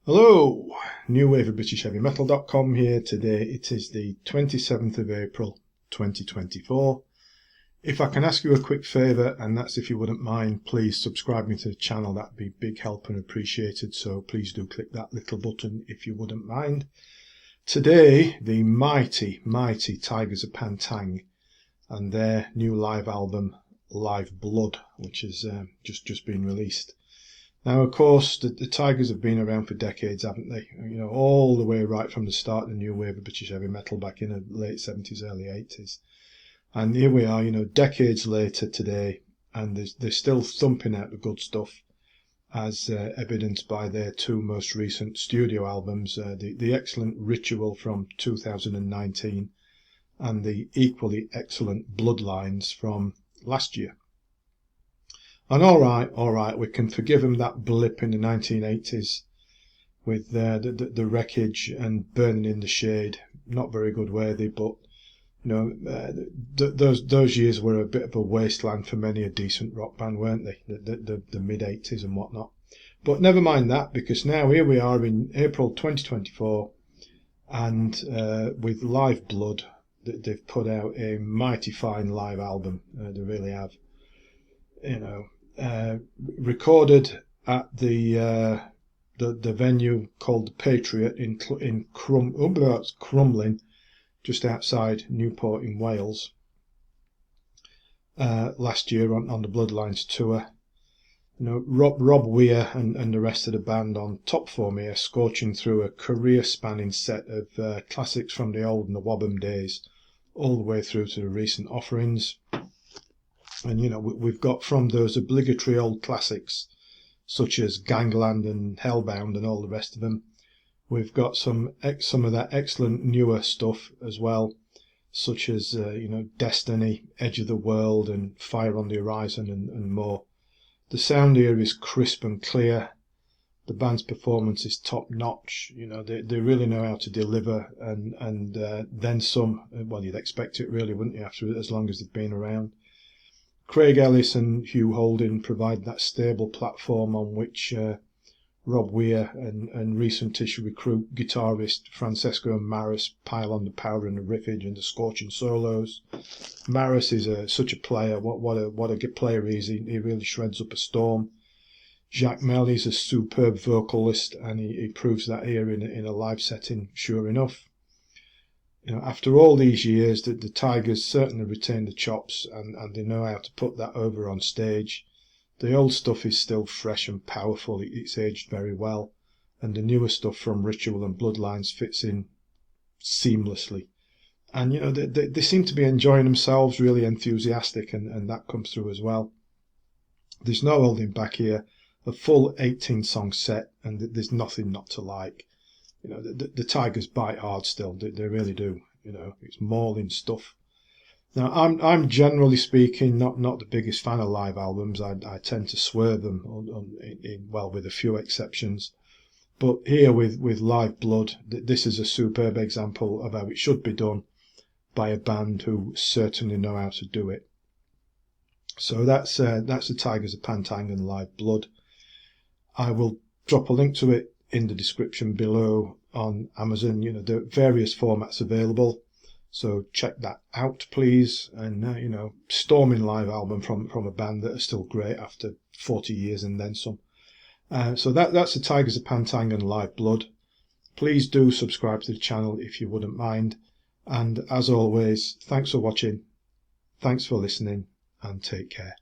Hello, NWOBHM here. Today it is the 27th of April 2024. If I can ask you a quick favour, and that's if you wouldn't mind, please subscribe me to the channel. That'd be big help and appreciated, so please do click that little button if you wouldn't mind. Today, the mighty Tygers of Tang and their new live album, Live Blood, which has just been released. Now, of course, the Tygers have been around for decades, haven't they? You know, all the way right from the start of the new wave of British heavy metal back in the late 70s, early 80s. And here we are, you know, decades later today, and they're still thumping out the good stuff, as evidenced by their two most recent studio albums, the excellent Ritual from 2019 and the equally excellent Bloodlines from last year. And all right, we can forgive them that blip in the 1980s with the wreckage and Burning in the Shade. Not very good, were they? But you know, those years were a bit of a wasteland for many a decent rock band, weren't they? The mid 80s and whatnot. But never mind that, because now here we are in April 2024, and with Live Blood, they've put out a mighty fine live album. They really have. You know. Recorded at the venue called the Patriot in Crumlin, just outside Newport in Wales, last year on the Bloodlines tour. You know, Rob Weir and the rest of the band on top form here, scorching through a career-spanning set of classics from the old NWOBHM days, all the way through to the recent offerings. And, you know, we've got from those obligatory old classics, such as Gangland and Hellbound and all the rest of them. We've got some of that excellent newer stuff as well, such as, you know, Destiny, Edge of the World and Fire on the Horizon and more. The sound here is crisp and clear. The band's performance is top notch. You know, they really know how to deliver and then some. Well, you'd expect it really, wouldn't you, after as long as they've been around. Craig Ellis and Hugh Holden provide that stable platform on which Rob Weir and recent-ish recruit guitarist Francesco Maris pile on the power and the riffage and the scorching solos. Maris is such a player. What a good player he is. He really shreds up a storm. Jacques Melly's a superb vocalist, and he proves that here in a live setting, sure enough. You know, after all these years, the Tygers certainly retain the chops and they know how to put that over on stage. The old stuff is still fresh and powerful. It's aged very well. And the newer stuff from Ritual and Bloodlines fits in seamlessly. And, you know, they seem to be enjoying themselves, really enthusiastic, and that comes through as well. There's no holding back here. A full 18-song set, and there's nothing not to like. You know, the Tygers bite hard still. They really do. You know, it's mauling stuff. Now, I'm generally speaking not the biggest fan of live albums. I tend to swerve them, well, with a few exceptions. But here with Live Blood, this is a superb example of how it should be done by a band who certainly know how to do it. So that's the Tygers of Tang and Live Blood. I will drop a link to it in the description below on Amazon. You know, there are various formats available, so check that out, please. And you know, storming live album from a band that are still great after 40 years and then some. So that's the Tygers of Tang and Live Blood. Please do subscribe to the channel if you wouldn't mind. And as always, thanks for watching, thanks for listening, and take care.